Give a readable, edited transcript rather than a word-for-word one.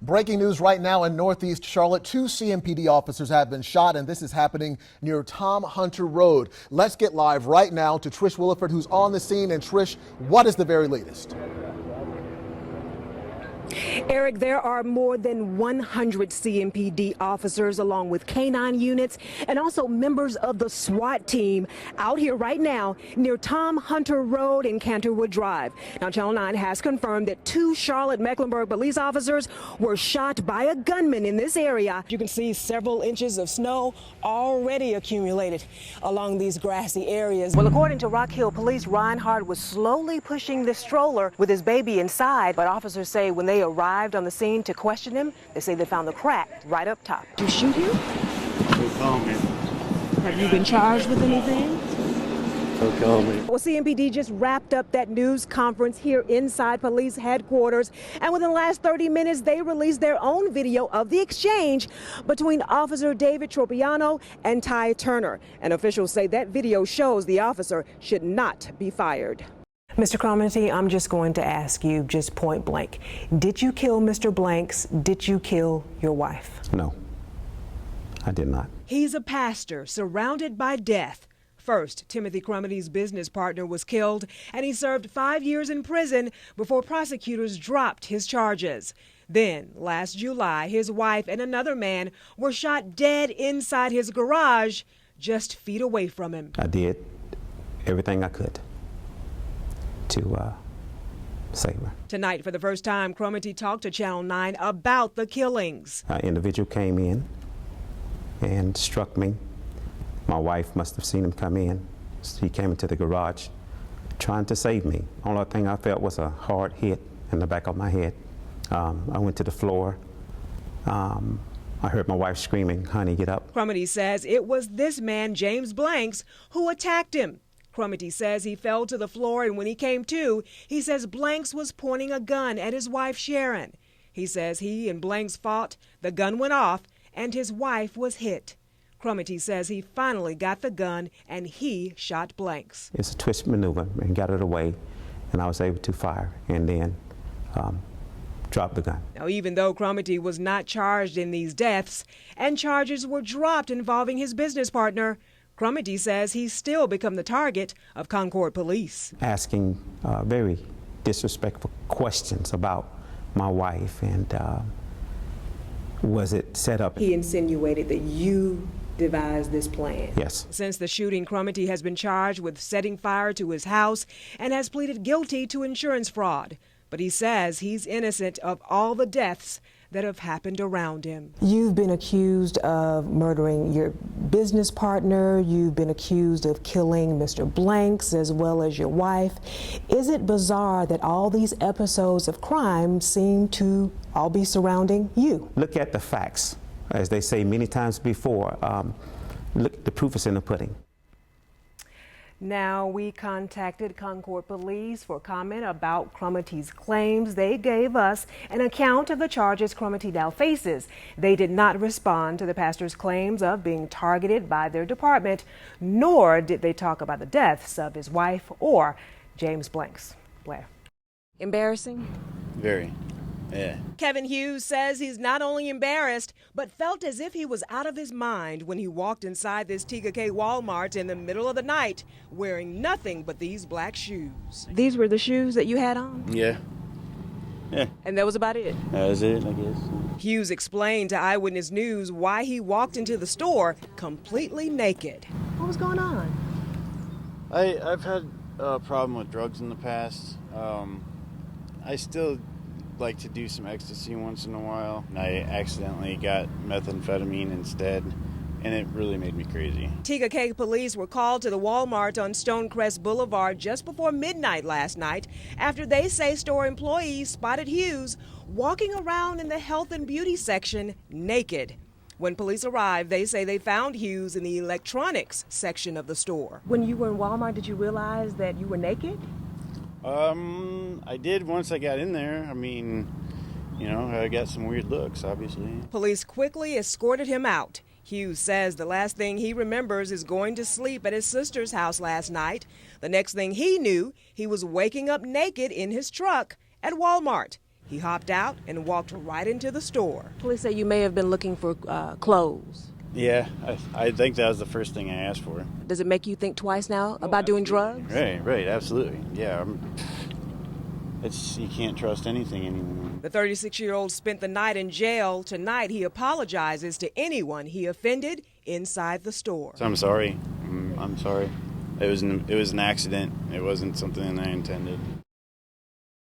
Breaking news right now in Northeast Charlotte. 2 CMPD officers have been shot, and this is happening near Tom Hunter Road. Let's get live right now to Trish Williford, who's on the scene. And Trish, what is the very latest? Eric, there are more than 100 CMPD officers along with K-9 units and also members of the SWAT team out here right now near Tom Hunter Road and Canterwood Drive. Now, Channel 9 has confirmed that 2 Charlotte Mecklenburg police officers were shot by a gunman in this area. You can see several inches of snow already accumulated along these grassy areas. Well, according to Rock Hill Police, Reinhardt was slowly pushing this stroller with his baby inside, but officers say when they arrived on the scene to question him, they say they found the crack right up top. Did you shoot him? Have you been charged with anything? Well, CMPD just wrapped up that news conference here inside police headquarters, and within the last 30 minutes, they released their own video of the exchange between Officer David Tropiano and Ty Turner. And officials say that video shows the officer should not be fired. Mr. Cromartie, I'm just going to ask you just point blank. Did you kill Mr. Blanks? Did you kill your wife? No, I did not. He's a pastor surrounded by death. First, Timothy Cromartie's business partner was killed, and he served 5 years in prison before prosecutors dropped his charges. Then, last July, his wife and another man were shot dead inside his garage just feet away from him. I did everything I could to save her. Tonight, for the first time, Cromartie talked to Channel 9 about the killings. An individual came in and struck me. My wife must have seen him come in. He came into the garage trying to save me. Only thing I felt was a hard hit in the back of my head. I went to the floor. I heard my wife screaming, "Honey, get up." Cromartie says it was this man, James Blanks, who attacked him. Cromartie says he fell to the floor, and when he came to, he says Blanks was pointing a gun at his wife, Sharon. He says he and Blanks fought, the gun went off, and his wife was hit. Cromartie says he finally got the gun, and he shot Blanks. It's a twist maneuver, and got it away, and I was able to fire, and then drop the gun. Now, even though Cromartie was not charged in these deaths, and charges were dropped involving his business partner, Cromartie says he's still become the target of Concord police. Asking very disrespectful questions about my wife, and was it set up? He insinuated that you devised this plan. Yes. Since the shooting, Cromartie has been charged with setting fire to his house and has pleaded guilty to insurance fraud. But he says he's innocent of all the deaths that have happened around him. You've been accused of murdering your business partner. You've been accused of killing Mr. Blanks as well as your wife. Is it bizarre that all these episodes of crime seem to all be surrounding you? Look at the facts. As they say many times before, look, the proof is in the pudding. Now, we contacted Concord Police for comment about Cromartie's claims. They gave us an account of the charges Cromartie now faces. They did not respond to the pastor's claims of being targeted by their department, nor did they talk about the deaths of his wife or James Blanks. Blair. Embarrassing? Very. Yeah. Kevin Hughes says he's not only embarrassed, but felt as if he was out of his mind when he walked inside this TK Walmart in the middle of the night wearing nothing but these black shoes. These were the shoes that you had on? Yeah. Yeah. And that was about it? That was it, I guess. Hughes explained to Eyewitness News why he walked into the store completely naked. What was going on? I've had a problem with drugs in the past. I still like to do some ecstasy once in a while. I accidentally got methamphetamine instead, and it really made me crazy. TK police were called to the Walmart on Stonecrest Boulevard just before midnight last night after they say store employees spotted Hughes walking around in the health and beauty section naked. When police arrived, they say they found Hughes in the electronics section of the store. When you were in Walmart, did you realize that you were naked? I did once I got in there. I mean, you know, I got some weird looks, obviously. Police quickly escorted him out. Hughes says the last thing he remembers is going to sleep at his sister's house last night. The next thing he knew, he was waking up naked in his truck at Walmart. He hopped out and walked right into the store. Police say you may have been looking for clothes. Yeah, I think that was the first thing I asked for. Does it make you think twice now about doing drugs? Right, absolutely. Yeah, you can't trust anything anymore. The 36-year-old spent the night in jail. Tonight, he apologizes to anyone he offended inside the store. So I'm sorry. I'm sorry. It was an accident. It wasn't something that I intended.